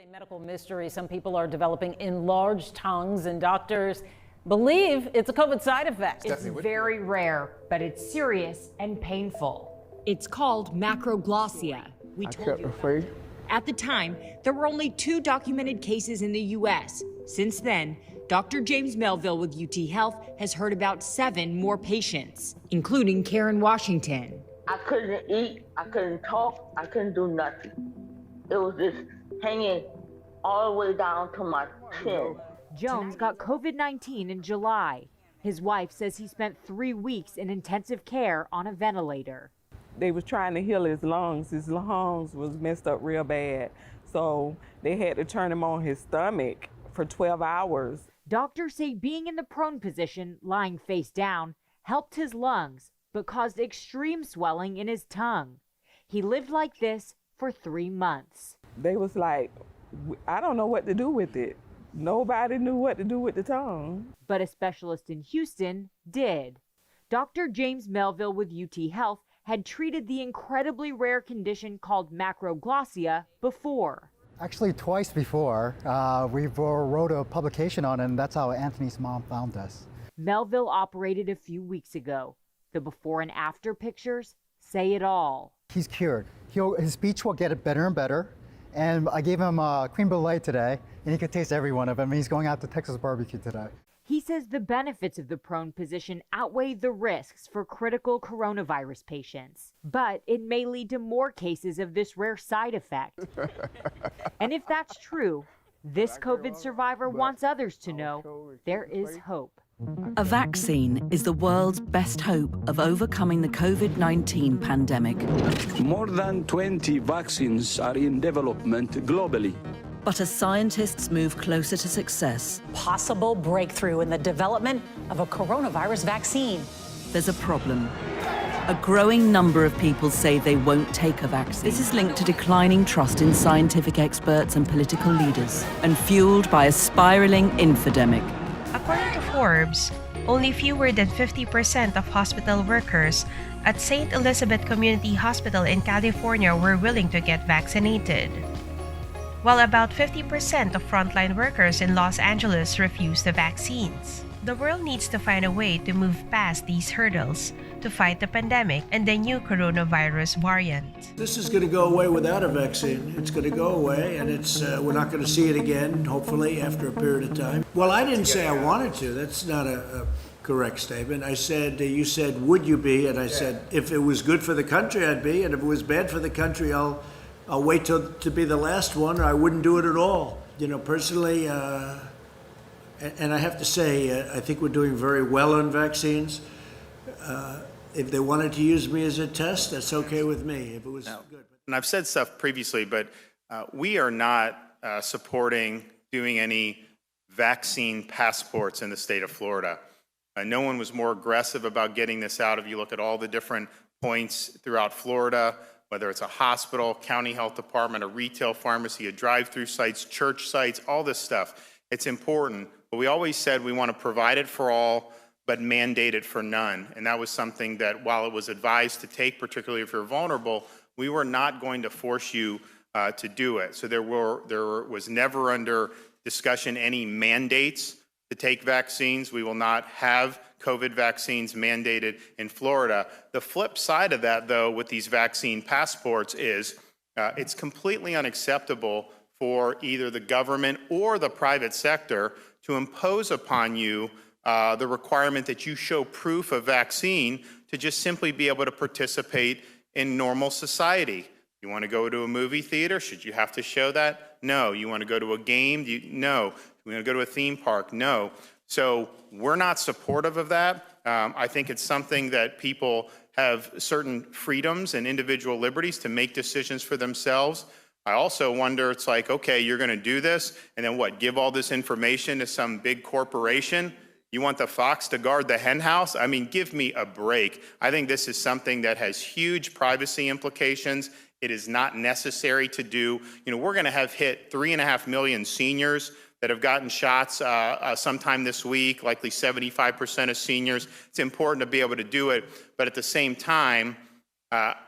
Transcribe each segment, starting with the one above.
A medical mystery. Some people are developing enlarged tongues, and doctors believe it's a COVID side effect. It's very rare, but it's serious and painful. It's called macroglossia. We told you about it. At the time, there were only 2 documented cases in the U.S. Since then, Dr. James Melville with UT Health has heard about 7 more patients, including Karen Washington. I couldn't eat, I couldn't talk, I couldn't do nothing. It was just hanging all the way down to my chin. Jones got COVID-19 in July. His wife says he spent 3 weeks in intensive care on a ventilator. They was trying to heal his lungs. His lungs was messed up real bad. So they had to turn him on his stomach for 12 hours. Doctors say being in the prone position, lying face down, helped his lungs, but caused extreme swelling in his tongue. He lived like this for 3 months. They was like, I don't know what to do with it. Nobody knew what to do with the tongue. But a specialist in Houston did. Dr. James Melville with UT Health had treated the incredibly rare condition called macroglossia before. Actually, twice before. We wrote a publication on it, and that's how Anthony's mom found us. Melville operated a few weeks ago. The before and after pictures say it all. He's cured. His speech will get better and better. And I gave him cream brulee today, and he could taste every one of them. He's going out to Texas barbecue today. He says the benefits of the prone position outweigh the risks for critical coronavirus patients. But it may lead to more cases of this rare side effect. And if that's true, this COVID survivor wants others to know there is hope. A vaccine is the world's best hope of overcoming the COVID-19 pandemic. More than 20 vaccines are in development globally. But as scientists move closer to success, possible breakthrough in the development of a coronavirus vaccine. There's a problem. A growing number of people say they won't take a vaccine. This is linked to declining trust in scientific experts and political leaders, and fueled by a spiraling infodemic. According to Forbes, only fewer than 50% of hospital workers at St. Elizabeth Community Hospital in California were willing to get vaccinated, while about 50% of frontline workers in Los Angeles refused the vaccines. The world needs to find a way to move past these hurdles to fight the pandemic and the new coronavirus variant. This is going to go away without a vaccine. It's going to go away, and we're not going to see it again, hopefully, after a period of time. Well, I didn't say I wanted to. That's not a correct statement. I said, you said, would you be? And I said, if it was good for the country, I'd be. And if it was bad for the country, I'll wait to be the last one, or I wouldn't do it at all. You know, personally, and I have to say, I think we're doing very well on vaccines. If they wanted to use me as a test, that's okay with me, if it was good. And I've said stuff previously, but we are not supporting doing any vaccine passports in the state of Florida. No one was more aggressive about getting this out. If you look at all the different points throughout Florida, whether it's a hospital, county health department, a retail pharmacy, a drive-through sites, church sites, all this stuff, it's important. But we always said we want to provide it for all, but mandate it for none. And that was something that, while it was advised to take, particularly if you're vulnerable, we were not going to force you to do it. So there was never under discussion any mandates to take vaccines. We will not have COVID vaccines mandated in Florida. The flip side of that, though, with these vaccine passports is it's completely unacceptable for either the government or the private sector to impose upon you the requirement that you show proof of vaccine to just simply be able to participate in normal society. You want to go to a movie theater? Should you have to show that? No. You want to go to a game? No. You want to go to a theme park? No. So we're not supportive of that. I think it's something that people have certain freedoms and individual liberties to make decisions for themselves. I also wonder, it's like, okay, you're going to do this, and then what, give all this information to some big corporation? You want the fox to guard the hen house? I mean, give me a break. I think this is something that has huge privacy implications. It is not necessary to do. You know, we're going to have hit 3.5 million seniors that have gotten shots sometime this week, likely 75% of seniors. It's important to be able to do it, but at the same time,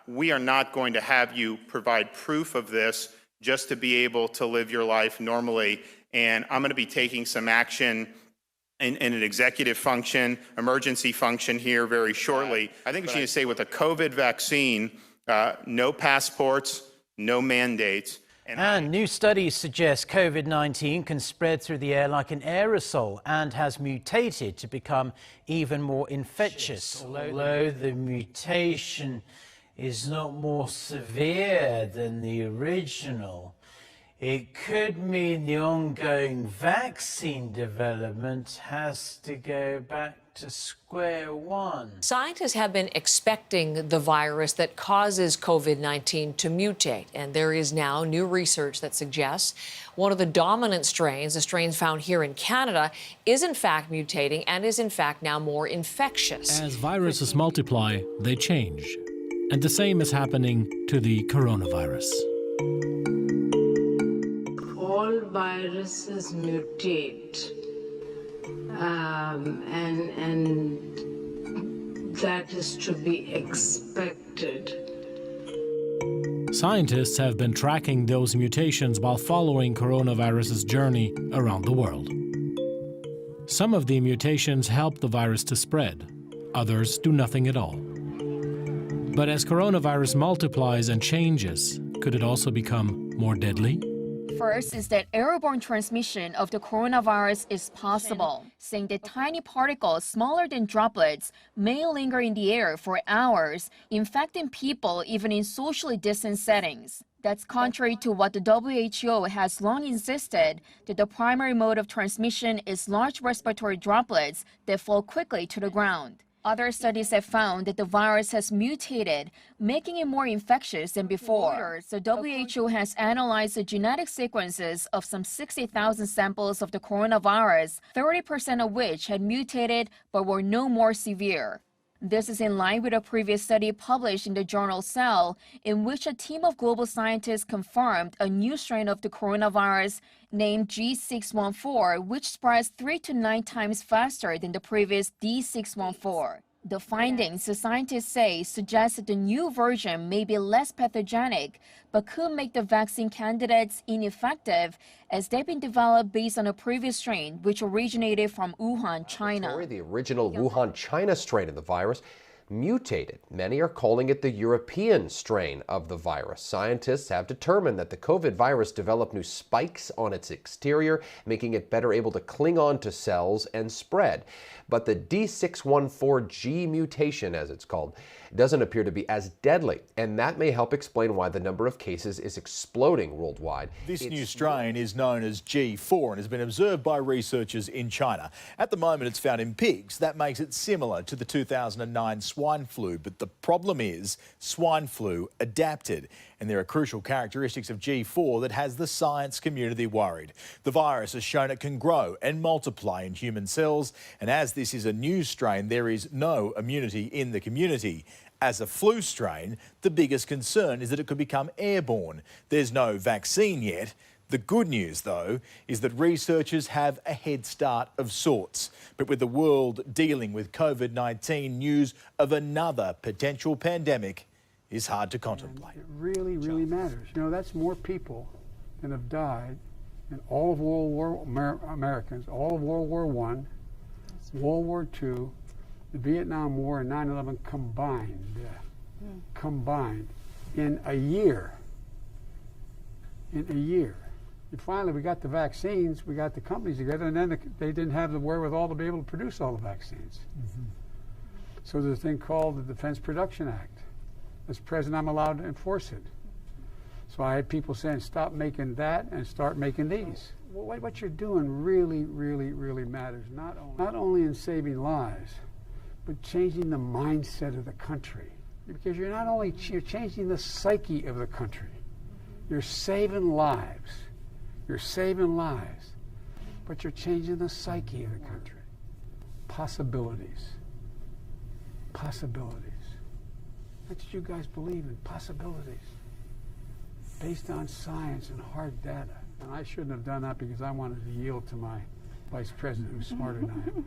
we are not going to have you provide proof of this just to be able to live your life normally. And I'm going to be taking some action in an executive function, emergency function here very shortly. I think we should say with a COVID vaccine, no passports, no mandates. And new studies suggest COVID-19 can spread through the air like an aerosol and has mutated to become even more infectious. Although the mutation is not more severe than the original, it could mean the ongoing vaccine development has to go back to square one. Scientists have been expecting the virus that causes COVID-19 to mutate, and there is now new research that suggests one of the dominant strains, the strains found here in Canada, is in fact mutating and is in fact now more infectious. As viruses multiply, they change. And the same is happening to the coronavirus. All viruses mutate. And that is to be expected. Scientists have been tracking those mutations while following coronavirus's journey around the world. Some of the mutations help the virus to spread, others do nothing at all. But as coronavirus multiplies and changes, could it also become more deadly? First is that airborne transmission of the coronavirus is possible, saying that tiny particles smaller than droplets may linger in the air for hours, infecting people even in socially distant settings. That's contrary to what the WHO has long insisted, that the primary mode of transmission is large respiratory droplets that fall quickly to the ground. Other studies have found that the virus has mutated, making it more infectious than before. The WHO has analyzed the genetic sequences of some 60,000 samples of the coronavirus, 30% of which had mutated but were no more severe. This is in line with a previous study published in the journal Cell, in which a team of global scientists confirmed a new strain of the coronavirus named G614, which spreads 3 to 9 times faster than the previous D614. The findings, the scientists say, suggest that the new version may be less pathogenic, but could make the vaccine candidates ineffective, as they've been developed based on a previous strain, which originated from Wuhan, China. The original Wuhan, China strain of the virus mutated. Many are calling it the European strain of the virus. Scientists have determined that the COVID virus developed new spikes on its exterior, making it better able to cling on to cells and spread. But the D614G mutation, as it's called, doesn't appear to be as deadly, and that may help explain why the number of cases is exploding worldwide. This new strain is known as G4 and has been observed by researchers in China. At the moment, it's found in pigs. That makes it similar to the 2009 swine flu, but the problem is swine flu adapted, and there are crucial characteristics of G4 that has the science community worried. The virus has shown it can grow and multiply in human cells, and as this is a new strain, there is no immunity in the community. As a flu strain, the biggest concern is that it could become airborne. There's no vaccine yet. The good news, though, is that researchers have a head start of sorts. But with the world dealing with COVID-19, news of another potential pandemic is hard to contemplate. It really, really matters. You know, that's more people than have died in all of Americans, all of World War I, World War II, the Vietnam War, and 9/11 combined in a year. In a year. And finally, we got the vaccines, we got the companies together, and then they didn't have the wherewithal to be able to produce all the vaccines. So there's a thing called the Defense Production Act. As president, I'm allowed to enforce it. So I had people saying, stop making that and start making these. Well, what you're doing really, really, really matters, not only in saving lives, but changing the mindset of the country. Because you're changing the psyche of the country. You're saving lives. You're saving lives. But you're changing the psyche of the country. Possibilities. Possibilities. That's what you guys believe in, possibilities. Based on science and hard data. And I shouldn't have done that because I wanted to yield to my vice president who's smarter than I am.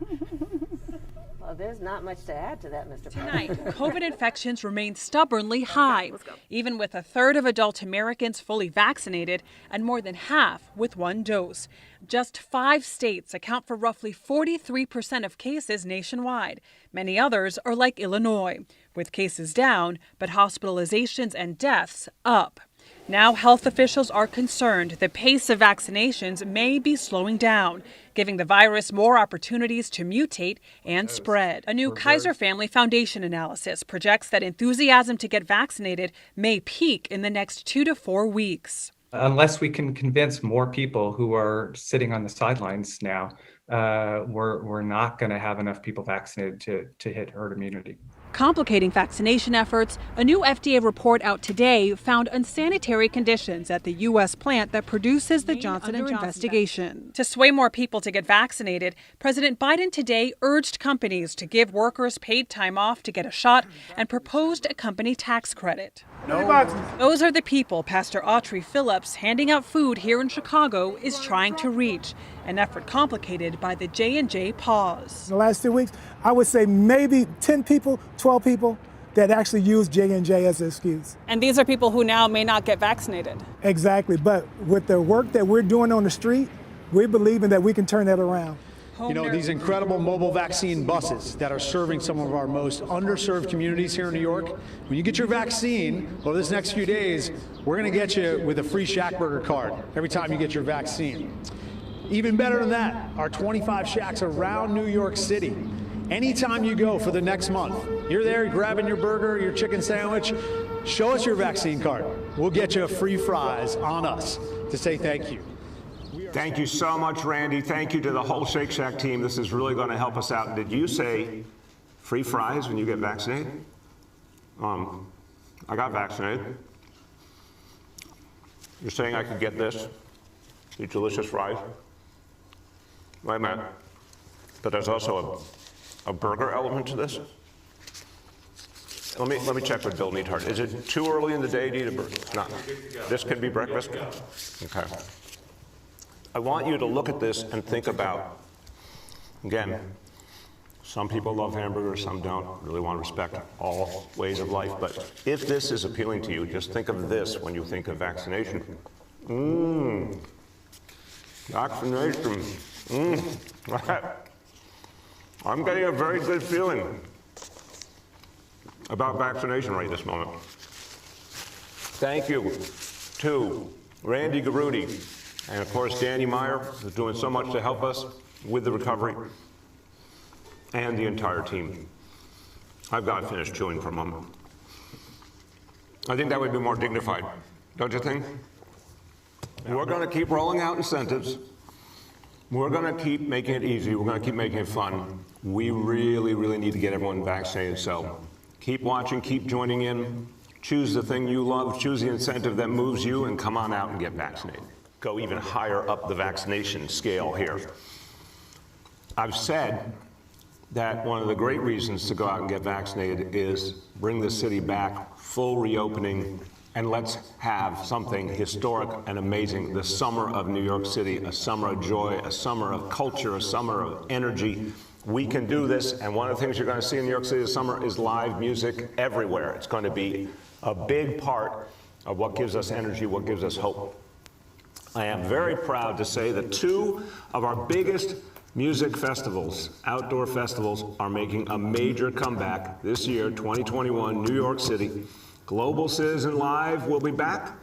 Well, there's not much to add to that, Mr. Tonight, President. COVID infections remain stubbornly high, even with a third of adult Americans fully vaccinated and more than half with one dose. Just 5 states account for roughly 43% of cases nationwide. Many others are like Illinois, with cases down, but hospitalizations and deaths up. Now, health officials are concerned the pace of vaccinations may be slowing down, giving the virus more opportunities to mutate and spread. A new Kaiser Family Foundation analysis projects that enthusiasm to get vaccinated may peak in the next 2 to 4 weeks. Unless we can convince more people who are sitting on the sidelines now, we're not going to have enough people vaccinated to hit herd immunity. Complicating vaccination efforts, a new FDA report out today found unsanitary conditions at the U.S. plant that produces the Johnson & Johnson investigation. To sway more people to get vaccinated, President Biden today urged companies to give workers paid time off to get a shot and proposed a company tax credit. Those are the people Pastor Autry Phillips, handing out food here in Chicago, is trying to reach, an effort complicated by the J&J pause. In the last 2 weeks, I would say maybe 10 people, 12 people that actually use J&J as an excuse. And these are people who now may not get vaccinated. Exactly, but with the work that we're doing on the street, we're believing that we can turn that around. You know, these incredible mobile vaccine buses that are serving some of our most underserved communities here in New York. When you get your vaccine over this next few days, we're going to get you with a free Shackburger card every time you get your vaccine. Even better than that, our 25 Shacks around New York City. Anytime you go for the next month, you're there grabbing your burger, your chicken sandwich, show us your vaccine card. We'll get you free fries on us to say thank you. Thank you so much, Randy. Thank you to the whole Shake Shack team. This is really going to help us out. Did you say free fries when you get vaccinated? I got vaccinated. You're saying I could get this? These delicious fries? Wait a minute. But there's also a burger element to this? Let me check with Bill Neathart. Is it too early in the day to eat a burger? No. This could be breakfast? Okay. I want you to look at this and think about, again, some people love hamburgers, some don't, really want to respect all ways of life, but if this is appealing to you, just think of this when you think of vaccination. Vaccination. I'm getting a very good feeling about vaccination right this moment. Thank you to Randy Garuti, and of course, Danny Meyer, who's doing so much to help us with the recovery, and the entire team. I've got to finish chewing for a moment. I think that would be more dignified, don't you think? We're going to keep rolling out incentives. We're going to keep making it easy. We're going to keep making it fun. We really, really need to get everyone vaccinated. So keep watching, keep joining in. Choose the thing you love, choose the incentive that moves you, and come on out and get vaccinated. Go even higher up the vaccination scale here. I've said that one of the great reasons to go out and get vaccinated is bring the city back, full reopening, and let's have something historic and amazing. The summer of New York City, a summer of joy, a summer of culture, a summer of energy. We can do this, and one of the things you're going to see in New York City this summer is live music everywhere. It's going to be a big part of what gives us energy, what gives us hope. I am very proud to say that 2 of our biggest music festivals, outdoor festivals, are making a major comeback this year, 2021, New York City. Global Citizen Live will be back,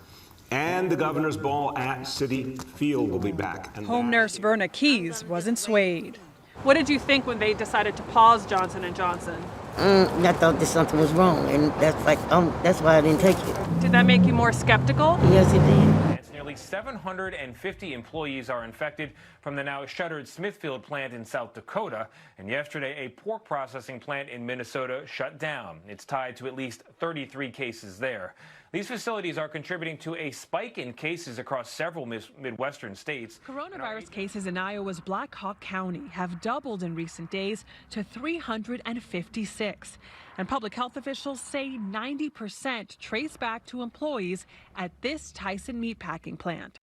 and the Governor's Ball at Citi Field will be back. And Home nurse Verna Keys wasn't swayed. What did you think when they decided to pause Johnson & Johnson? I thought that something was wrong, and that's why I didn't take it. Did that make you more skeptical? Yes, it did. Nearly 750 employees are infected from the now shuttered Smithfield plant in South Dakota. And yesterday, a pork processing plant in Minnesota shut down. It's tied to at least 33 cases there. These facilities are contributing to a spike in cases across several Midwestern states. Coronavirus cases in Iowa's Black Hawk County have doubled in recent days to 356. And public health officials say 90% trace back to employees at this Tyson meatpacking plant.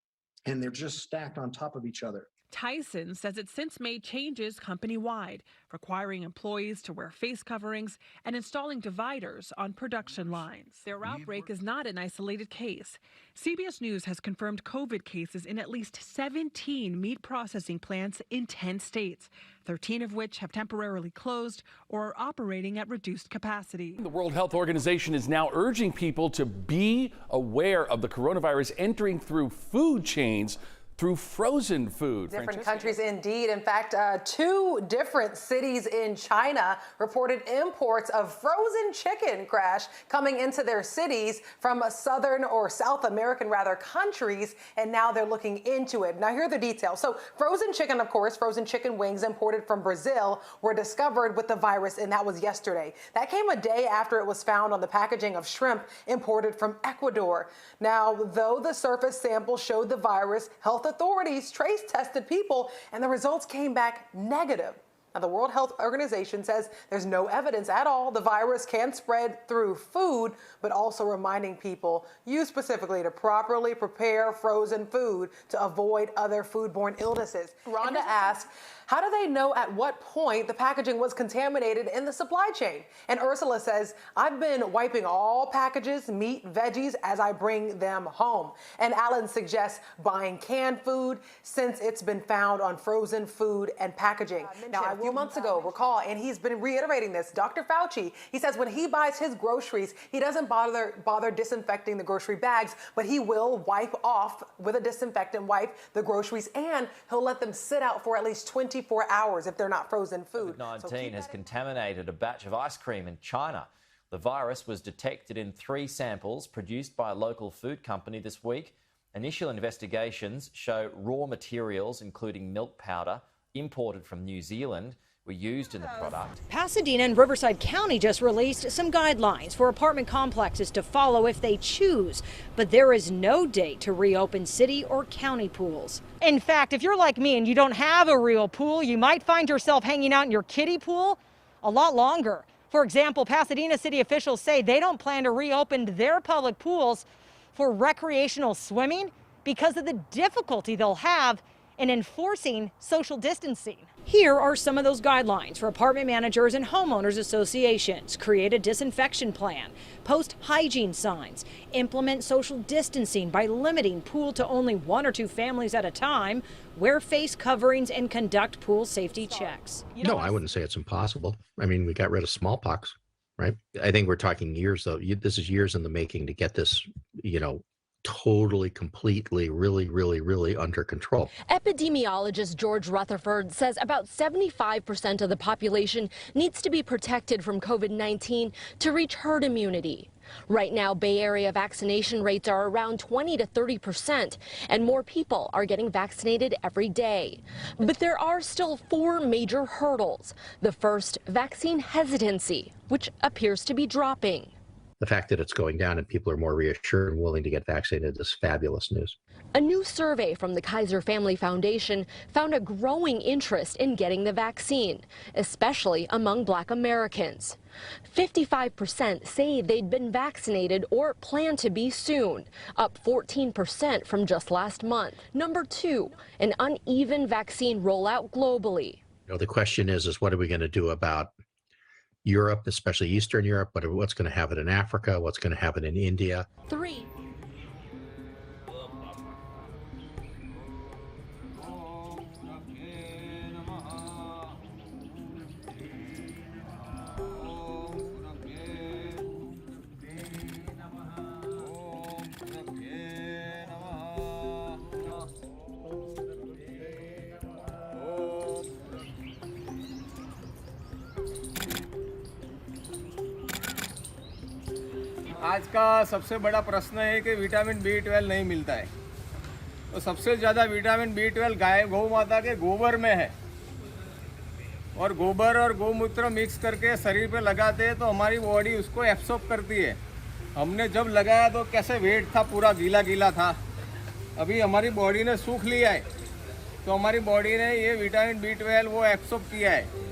And they're just stacked on top of each other. Tyson says it's since made changes company-wide, requiring employees to wear face coverings and installing dividers on production lines. Their outbreak is not an isolated case. CBS News has confirmed COVID cases in at least 17 meat processing plants in 10 states, 13 of which have temporarily closed or are operating at reduced capacity. The World Health Organization is now urging people to be aware of the coronavirus entering through food chains through frozen food. Different countries indeed. In fact, 2 different cities in China reported imports of frozen chicken, Crash, coming into their cities from southern or South American countries, and now they're looking into it. Now here are the details. So frozen chicken, of course, frozen chicken wings imported from Brazil were discovered with the virus, and that was yesterday. That came a day after it was found on the packaging of shrimp imported from Ecuador. Now, though the surface sample showed the virus, health authorities trace tested people and the results came back negative. Now, the World Health Organization says there's no evidence at all the virus can spread through food, but also reminding people, you specifically, to properly prepare frozen food to avoid other foodborne illnesses. Rhonda asked, how do they know at what point the packaging was contaminated in the supply chain? And Ursula says, I've been wiping all packages, meat, veggies, as I bring them home. And Alan suggests buying canned food since it's been found on frozen food and packaging. Now, a few months ago, recall, and he's been reiterating this, Dr. Fauci, he says when he buys his groceries, he doesn't bother disinfecting the grocery bags, but he will wipe off with a disinfectant wipe the groceries, and he'll let them sit out for at least 24 hours if they're not frozen food. COVID-19 has contaminated a batch of ice cream in China. The virus was detected in 3 samples produced by a local food company this week. Initial investigations show raw materials, including milk powder, imported from New Zealand, were used in the product. Pasadena and Riverside County just released some guidelines for apartment complexes to follow if they choose, but there is no date to reopen city or county pools. In fact, if you're like me and you don't have a real pool, you might find yourself hanging out in your kiddie pool a lot longer. For example, Pasadena city officials say they don't plan to reopen their public pools for recreational swimming because of the difficulty they'll have in enforcing social distancing. Here are some of those guidelines for apartment managers and homeowners associations. Create a disinfection plan, post hygiene signs, implement social distancing by limiting pool to only 1 or 2 families at a time, wear face coverings, and conduct pool safety checks. No, I wouldn't say it's impossible. I mean, we got rid of smallpox, right? I think we're talking years, though. This is years in the making to get this, totally, completely, really under control. Epidemiologist George Rutherford says about 75% of the population needs to be protected from COVID-19 to reach herd immunity. Right now, Bay Area vaccination rates are around 20 to 30%, and more people are getting vaccinated every day. But there are still 4 major hurdles. The first, vaccine hesitancy, which appears to be dropping. The fact that it's going down and people are more reassured and willing to get vaccinated is fabulous news. A new survey from the Kaiser Family Foundation found a growing interest in getting the vaccine, especially among Black Americans. 55% say they'd been vaccinated or plan to be soon, up 14% from just last month. Number 2, an uneven vaccine rollout globally. The question is what are we going to do about Europe, especially Eastern Europe, but what's going to happen in Africa, what's going to happen in India. 3. आज का सबसे बड़ा प्रश्न है कि vitamin B12 नहीं मिलता है। तो सबसे ज़्यादा विटामिन B12 गाय गौ माता के गोबर में है, और गोबर और गौमूत्र मिक्स करके शरीर पे लगाते हैं तो हमारी बॉडी उसको एब्सॉर्ब करती है। हमने जब लगाया तो कैसे वेट था, पूरा गीला गीला था। अभी हमारी बॉडी ने सूख लिया है, तो हमारी बॉडी ने ये विटामिन B12 वो एब्सॉर्ब किया है।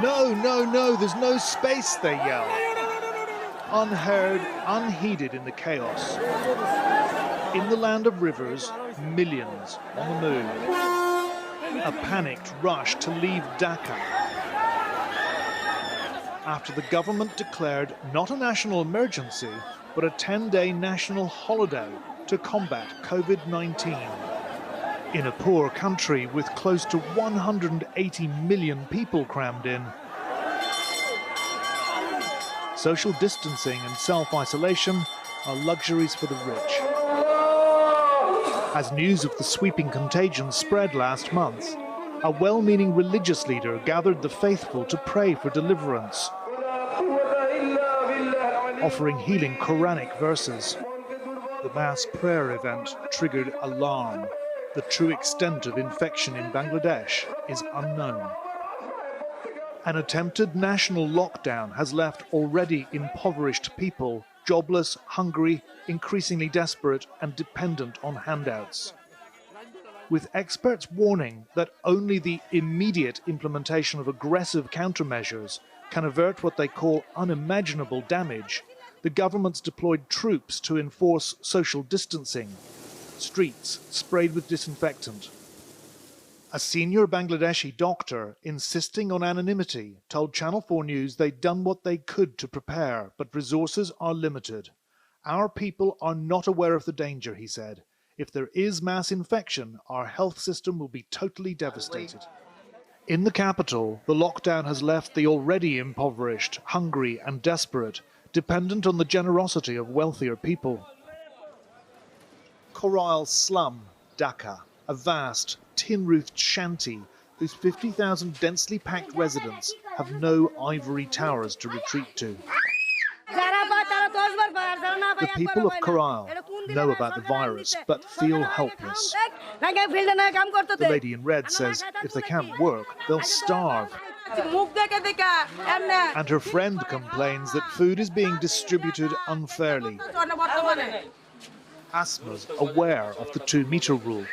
No, no, no, there's no space, they yell. Unheard, unheeded in the chaos. In the land of rivers, millions on the move. A panicked rush to leave Dhaka after the government declared not a national emergency, but a 10-day national holiday to combat COVID-19. In a poor country with close to 180 million people crammed in, social distancing and self-isolation are luxuries for the rich. As news of the sweeping contagion spread last month, a well-meaning religious leader gathered the faithful to pray for deliverance, offering healing Quranic verses. The mass prayer event triggered alarm. The true extent of infection in Bangladesh is unknown. An attempted national lockdown has left already impoverished people jobless, hungry, increasingly desperate and dependent on handouts. With experts warning that only the immediate implementation of aggressive countermeasures can avert what they call unimaginable damage, the government's deployed troops to enforce social distancing, streets sprayed with disinfectant. A senior Bangladeshi doctor, insisting on anonymity, told Channel 4 News they'd done what they could to prepare, but resources are limited. Our people are not aware of the danger, he said. If there is mass infection, our health system will be totally devastated. In the capital, the lockdown has left the already impoverished, hungry and desperate, dependent on the generosity of wealthier people. Coral Slum, Dhaka, a vast, tin-roofed shanty whose 50,000 densely packed residents have no ivory towers to retreat to. The people of Coral know about the virus but feel helpless. The lady in red says if they can't work, they'll starve. And her friend complains that food is being distributed unfairly. Asma's aware of the 2-meter rule.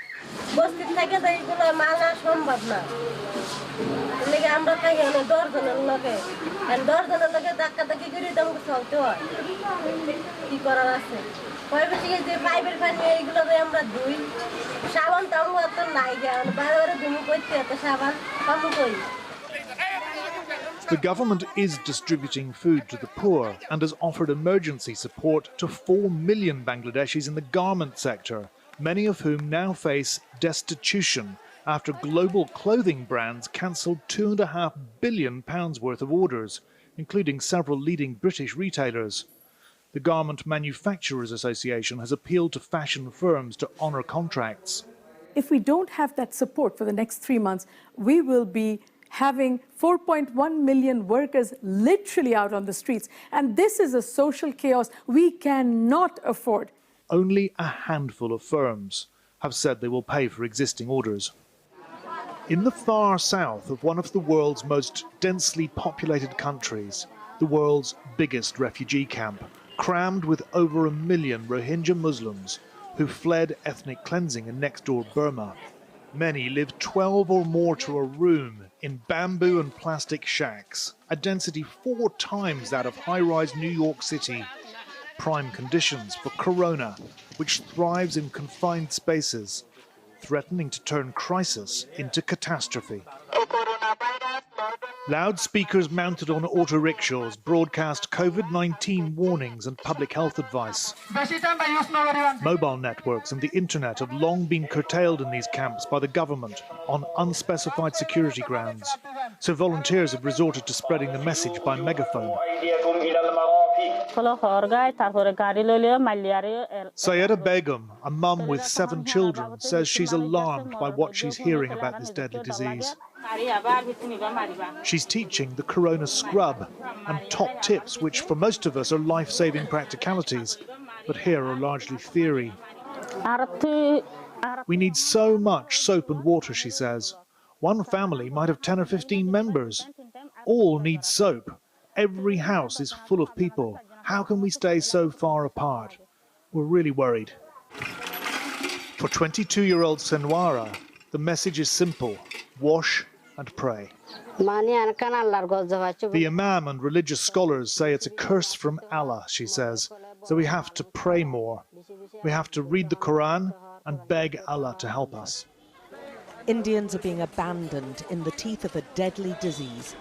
The government is distributing food to the poor and has offered emergency support to 4 million Bangladeshis in the garment sector, many of whom now face destitution after global clothing brands cancelled £2.5 billion worth of orders, including several leading British retailers. The Garment Manufacturers Association has appealed to fashion firms to honour contracts. If we don't have that support for the next 3 months, we will be having 4.1 million workers literally out on the streets. And this is a social chaos we cannot afford. Only a handful of firms have said they will pay for existing orders. In the far south of one of the world's most densely populated countries, the world's biggest refugee camp, crammed with over 1 million Rohingya Muslims who fled ethnic cleansing in next-door Burma. Many live 12 or more to a room in bamboo and plastic shacks, a density 4 times that of high-rise New York City. Prime conditions for corona, which thrives in confined spaces, threatening to turn crisis into catastrophe. Loudspeakers mounted on auto-rickshaws broadcast COVID-19 warnings and public health advice. Mobile networks and the internet have long been curtailed in these camps by the government on unspecified security grounds, so volunteers have resorted to spreading the message by megaphone. Sayeda Begum, a mum with 7 children, says she's alarmed by what she's hearing about this deadly disease. She's teaching the corona scrub and top tips, which for most of us are life-saving practicalities, but here are largely theory. We need so much soap and water, she says. One family might have 10 or 15 members. All need soap. Every house is full of people. How can we stay so far apart? We're really worried. For 22-year-old Senwara, the message is simple. Wash and pray. The imam and religious scholars say it's a curse from Allah, she says, so we have to pray more. We have to read the Quran and beg Allah to help us. Indians are being abandoned in the teeth of a deadly disease.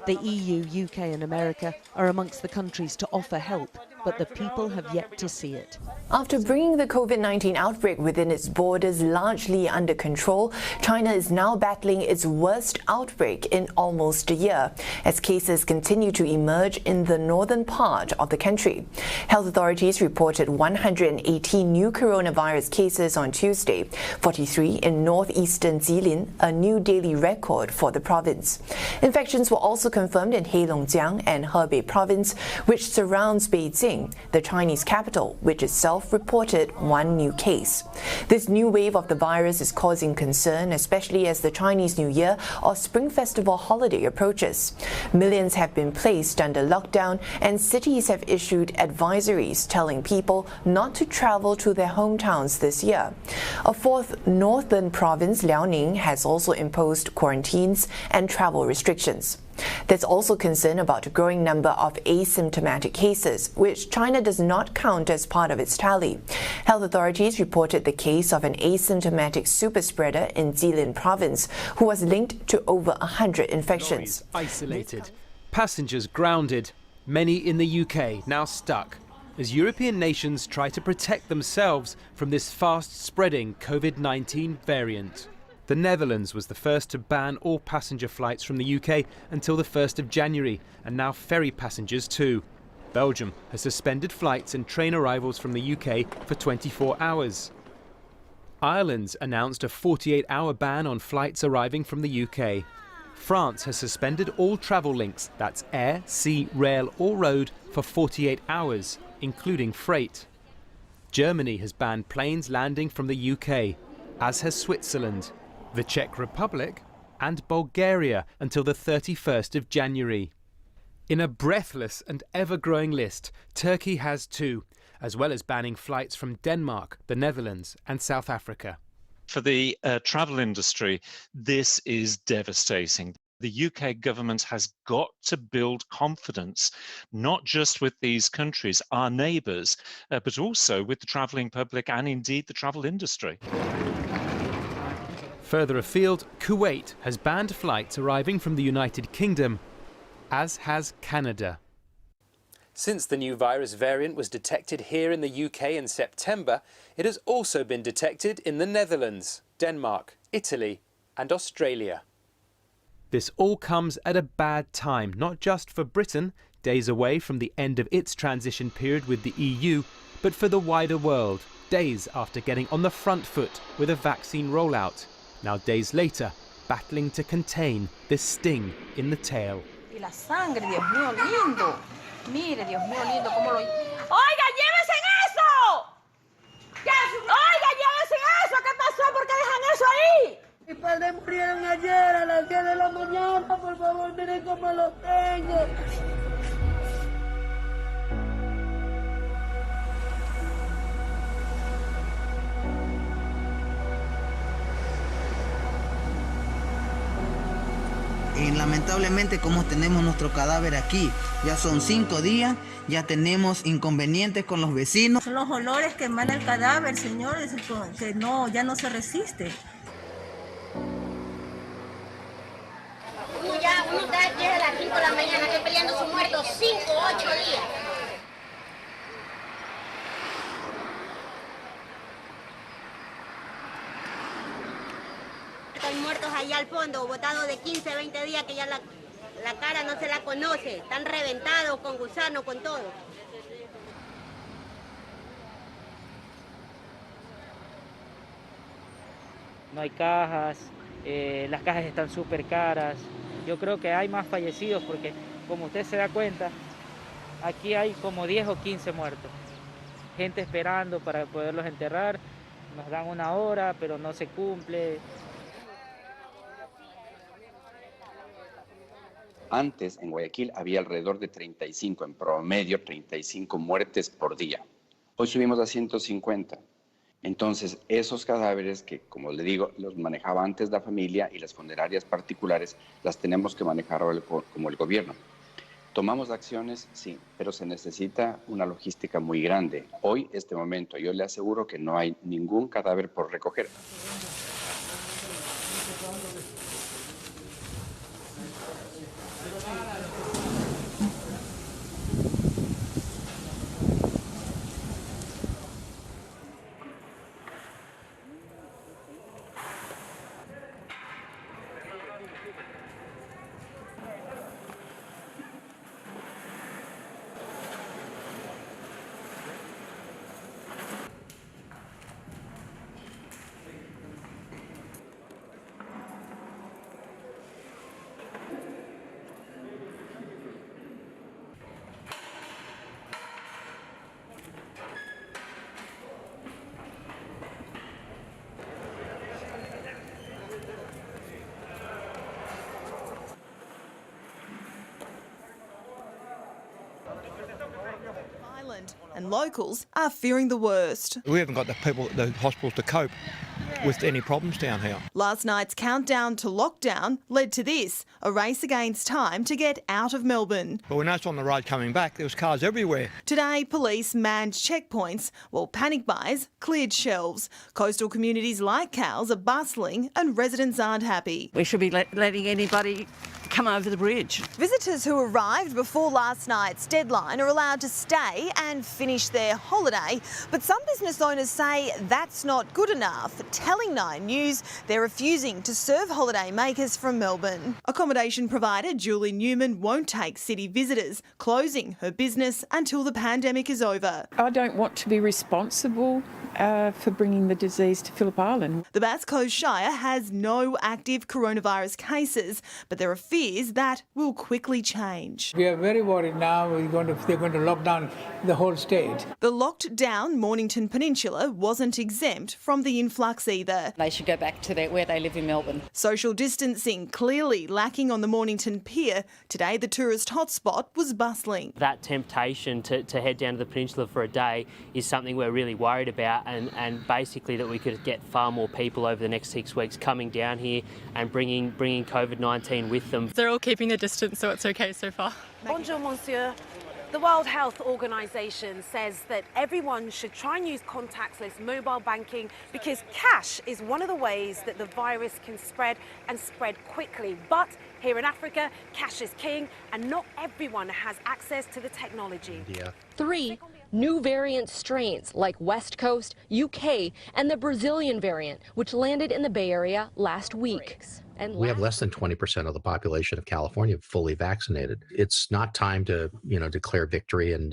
The EU, UK and America are amongst the countries to offer help, but the people have yet to see it. After bringing the COVID-19 outbreak within its borders largely under control, China is now battling its worst outbreak in almost a year, as cases continue to emerge in the northern part of the country. Health authorities reported 118 new coronavirus cases on Tuesday, 43 in northeastern Jilin, a new daily record for the province. Infections were also confirmed in Heilongjiang and Hebei province, which surrounds Beijing, the Chinese capital, which itself reported one new case. This new wave of the virus is causing concern, especially as the Chinese New Year or Spring Festival holiday approaches. Millions have been placed under lockdown, and cities have issued advisories telling people not to travel to their hometowns this year. A fourth northern province, Liaoning, has also imposed quarantines and travel restrictions. There's also concern about a growing number of asymptomatic cases, which China does not count as part of its tally. Health authorities reported the case of an asymptomatic superspreader in Jilin province who was linked to over 100 infections. Isolated, passengers grounded, many in the UK now stuck, as European nations try to protect themselves from this fast-spreading COVID-19 variant. The Netherlands was the first to ban all passenger flights from the UK until the 1st of January, and now ferry passengers too. Belgium has suspended flights and train arrivals from the UK for 24 hours. Ireland's announced a 48-hour ban on flights arriving from the UK. France has suspended all travel links, that's air, sea, rail or road, for 48 hours, including freight. Germany has banned planes landing from the UK, as has Switzerland, the Czech Republic and Bulgaria until the 31st of January. In a breathless and ever-growing list, Turkey has too, as well as banning flights from Denmark, the Netherlands and South Africa. For the travel industry, this is devastating. The UK government has got to build confidence, not just with these countries, our neighbours, but also with the travelling public and indeed the travel industry. Further afield, Kuwait has banned flights arriving from the United Kingdom, as has Canada. Since the new virus variant was detected here in the UK in September, it has also been detected in the Netherlands, Denmark, Italy and Australia. This all comes at a bad time, not just for Britain, days away from the end of its transition period with the EU, but for the wider world, days after getting on the front foot with a vaccine rollout. Now days later, battling to contain this sting in the tail. Y la sangre, Dios mío lindo. Mire, Dios mío lindo, cómo lo... ¡Oiga, llévense eso! ¡Oiga, llévense eso! ¿Qué pasó? ¿Por qué dejan eso ahí? Mis padres murieron ayer a las 10 de la mañana. Por favor, miren cómo lo tengo. Lamentablemente, como tenemos nuestro cadáver aquí, ya son 5 días, ya tenemos inconvenientes con los vecinos. Son los olores que emana el cadáver, señores, que no, ya no se resiste. Uno está aquí a las 5 de la mañana, estoy peleando su muerto 5 o 8 días. Hay muertos allá al fondo, botados de 15, 20 días que ya la cara no se la conoce, están reventados con gusano, con todo. No hay cajas, las cajas están súper caras. Yo creo que hay más fallecidos porque, como usted se da cuenta, aquí hay como 10 o 15 muertos. Gente esperando para poderlos enterrar, nos dan una hora, pero no se cumple. Antes, en Guayaquil, había alrededor de 35, en promedio 35 muertes por día. Hoy subimos a 150 Entonces, esos cadáveres que, como le digo, los manejaba antes la familia y las funerarias particulares, las tenemos que manejar ahora como el gobierno. ¿Tomamos acciones? Sí, pero se necesita una logística muy grande. Hoy, este momento, yo le aseguro que no hay ningún cadáver por recoger. And locals are fearing the worst. We haven't got the people at the hospitals to cope with any problems down here. Last night's countdown to lockdown led to this, a race against time to get out of Melbourne. But when I was on the road coming back, there was cars everywhere. Today, police manned checkpoints while panic buys cleared shelves. Coastal communities like Cowes are bustling and residents aren't happy. We should be letting anybody come over the bridge. Visitors who arrived before last night's deadline are allowed to stay and finish their holiday, but some business owners say that's not good enough, telling Nine News they're refusing to serve holiday makers from Melbourne. Accommodation provider Julie Newman won't take city visitors, closing her business until the pandemic is over. I don't want to be responsible for bringing the disease to Phillip Island. The Bass Coast Shire has no active coronavirus cases, but there are fears that will quickly change. We are very worried now. They're going to lock down the whole state. The locked down Mornington Peninsula wasn't exempt from the influx either. They should go back to where they live in Melbourne. Social distancing clearly lacking on the Mornington Pier. Today the tourist hotspot was bustling. That temptation to head down to the peninsula for a day is something we're really worried about, and basically that we could get far more people over the next 6 weeks coming down here and bringing COVID-19 with them. They're all keeping a distance, so it's okay so far. Bonjour, monsieur. The World Health Organization says that everyone should try and use contactless mobile banking because cash is one of the ways that the virus can spread and spread quickly. But here in Africa, cash is king and not everyone has access to the technology. Yeah. 3 new variant strains like West Coast, UK, and the Brazilian variant, which landed in the Bay Area last week. And we have less than 20% of the population of California fully vaccinated. It's not time to, declare victory and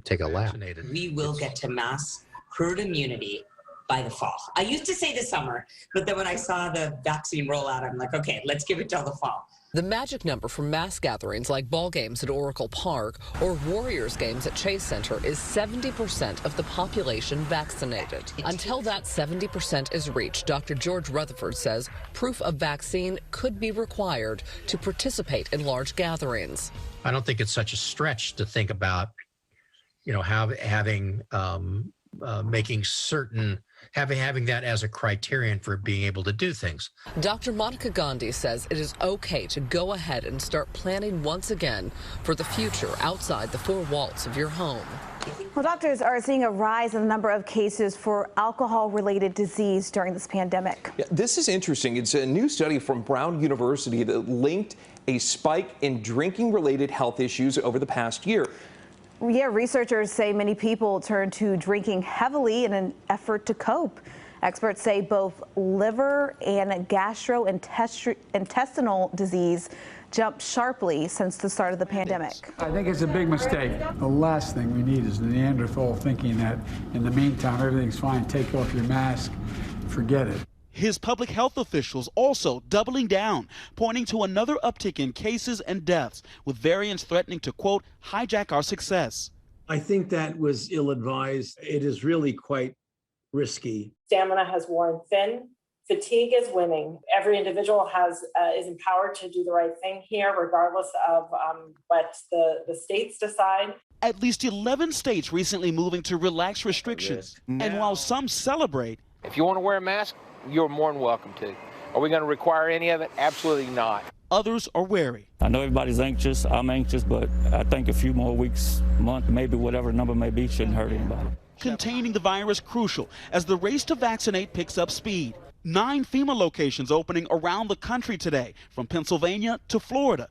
take a lap. We will get to mass herd immunity by the fall. I used to say the summer, but then when I saw the vaccine rollout, I'm like, okay, let's give it till the fall. The magic number for mass gatherings like ball games at Oracle Park or Warriors games at Chase Center is 70% of the population vaccinated. Until that 70% is reached, Dr. George Rutherford says proof of vaccine could be required to participate in large gatherings. I don't think it's such a stretch to think about, making certain, having that as a criterion for being able to do things. Dr. Monica Gandhi says it is okay to go ahead and start planning once again for the future outside the four walls of your home. Well, doctors are seeing a rise in the number of cases for alcohol-related disease during this pandemic. Yeah, this is interesting. It's a new study from Brown University that linked a spike in drinking-related health issues over the past year. Yeah, researchers say many people turn to drinking heavily in an effort to cope. Experts say both liver and gastrointestinal disease jumped sharply since the start of the pandemic. I think it's a big mistake. The last thing we need is the Neanderthal thinking that in the meantime everything's fine, take off your mask, forget it. His public health officials also doubling down, pointing to another uptick in cases and deaths, with variants threatening to, quote, hijack our success. I think that was ill-advised. It is really quite risky. Stamina has worn thin Fatigue is winning. Every individual is empowered to do the right thing here, regardless of what the states decide. At least 11 states recently moving to relax restrictions. And while some celebrate, if you want to wear a mask, you're more than welcome to. Are we going to require any of it? Absolutely not. Others are wary. I know everybody's anxious. I'm anxious, but I think a few more weeks, month, maybe whatever number may be, shouldn't hurt anybody. Containing the virus crucial as the race to vaccinate picks up speed. 9 FEMA locations opening around the country today, from Pennsylvania to Florida.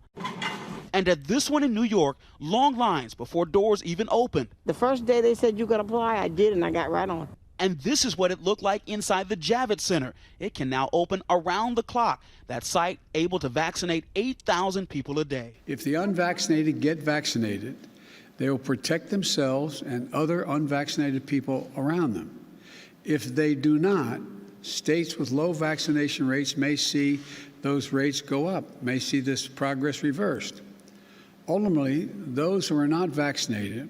And at this one in New York, long lines before doors even opened. The first day they said you could apply, I did, and I got right on. And this is what it looked like inside the Javits Center. It can now open around the clock. That site able to vaccinate 8,000 people a day. If the unvaccinated get vaccinated, they will protect themselves and other unvaccinated people around them. If they do not, states with low vaccination rates may see those rates go up, may see this progress reversed. Ultimately, those who are not vaccinated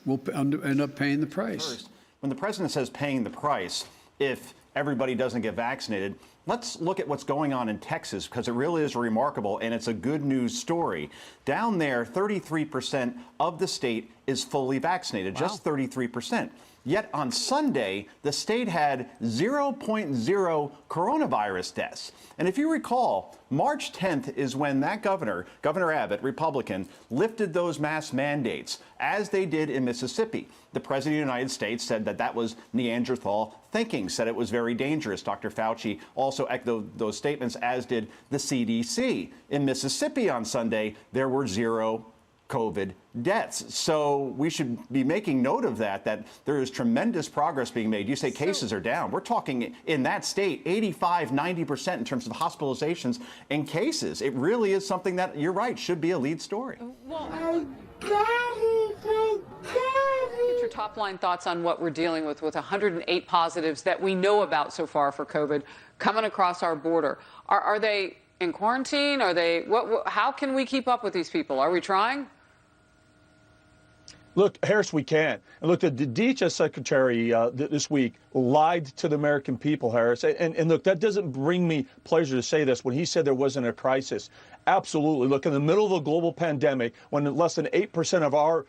will end up paying the price. When the president says paying the price, if everybody doesn't get vaccinated, let's look at what's going on in Texas, because it really is remarkable, and it's a good news story. Down there, 33% of the state is fully vaccinated, just 33%. Yet on Sunday, the state had 0.0 coronavirus deaths. And if you recall, March 10th is when that Governor Abbott, Republican, lifted those mask mandates, as they did in Mississippi. The President of the United States said that that was Neanderthal thinking, said it was very dangerous. Dr. Fauci also echoed those statements, as did the CDC. In Mississippi on Sunday, there were 0 COVID deaths. So we should be making note of that there is tremendous progress being made. You say cases are down. We're talking in that state 85, 90% in terms of hospitalizations and cases. It really is something that, you're right, should be a lead story. Get your top line thoughts on what we're dealing with 108 positives that we know about so far for COVID coming across our border. Are they in quarantine? Are they? How can we keep up with these people? Are we trying? Look, Harris, we can. And look, the DHS secretary this week lied to the American people, Harris. And look, that doesn't bring me pleasure to say this when he said there wasn't a crisis. Absolutely. Look, in the middle of a global pandemic, when less than 8% of our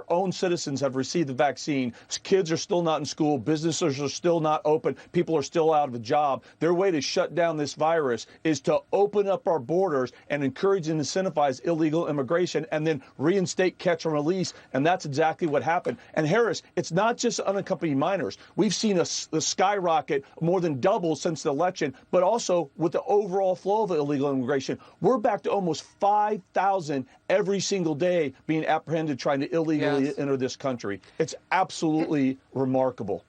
own citizens have received the vaccine, kids are still not in school, businesses are still not open, people are still out of a job. Their way to shut down this virus is to open up our borders and encourage and incentivize illegal immigration and then reinstate catch and release. And that's exactly what happened. And Harris, it's not just unaccompanied minors. We've seen a skyrocket, more than double since the election, but also with the overall flow of illegal immigration. We're back to almost 5,000 every single day being apprehended trying to illegally enter this country. It's absolutely remarkable.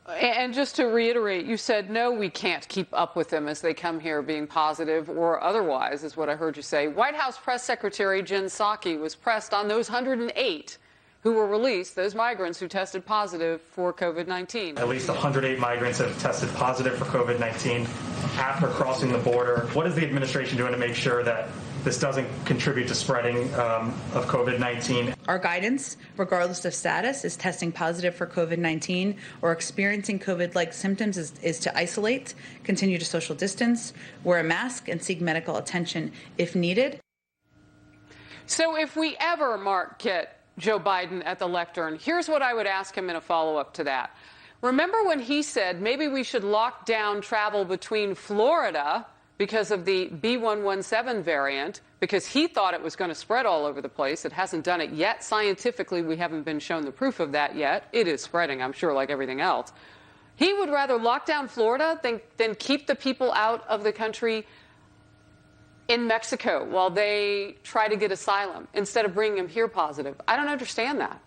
And just to reiterate, you said, no, we can't keep up with them as they come here being positive or otherwise, is what I heard you say. White House Press Secretary Jen Psaki was pressed on those 108 who were released, those migrants who tested positive for COVID-19. At least 108 migrants have tested positive for COVID-19 after crossing the border. What is the administration doing to make sure that this doesn't contribute to spreading of COVID-19? Our guidance, regardless of status, is testing positive for COVID-19 or experiencing COVID-like symptoms is to isolate, continue to social distance, wear a mask, and seek medical attention if needed. So if we ever, Mark, get Joe Biden at the lectern, here's what I would ask him in a follow-up to that. Remember when he said maybe we should lock down travel between Florida because of the B117 variant, because he thought it was going to spread all over the place. It hasn't done it yet. Scientifically, we haven't been shown the proof of that yet. It is spreading, I'm sure, like everything else. He would rather lock down Florida than keep the people out of the country in Mexico while they try to get asylum instead of bringing them here positive. I don't understand that.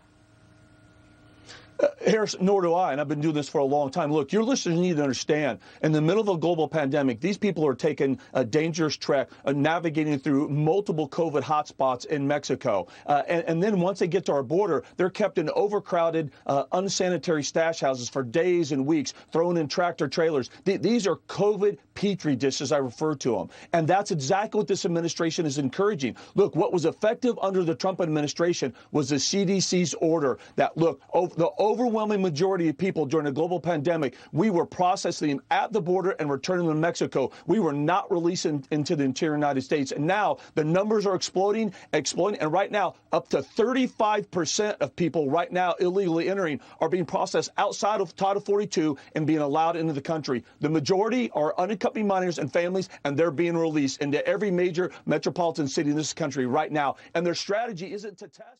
Harris, nor do I, and I've been doing this for a long time. Look, your listeners need to understand, in the middle of a global pandemic, these people are taking a dangerous trek, navigating through multiple COVID hotspots in Mexico. And then once they get to our border, they're kept in overcrowded, unsanitary stash houses for days and weeks, thrown in tractor trailers. These are COVID petri dish, as I refer to them. And that's exactly what this administration is encouraging. Look, what was effective under the Trump administration was the CDC's order that, look, the overwhelming majority of people during a global pandemic, we were processing them at the border and returning them to Mexico. We were not releasing into the interior United States. And now the numbers are exploding. And right now, up to 35% of people right now illegally entering are being processed outside of Title 42 and being allowed into the country. The majority are unaccompanied minors and families, and they're being released into every major metropolitan city in this country right now. And their strategy isn't to test.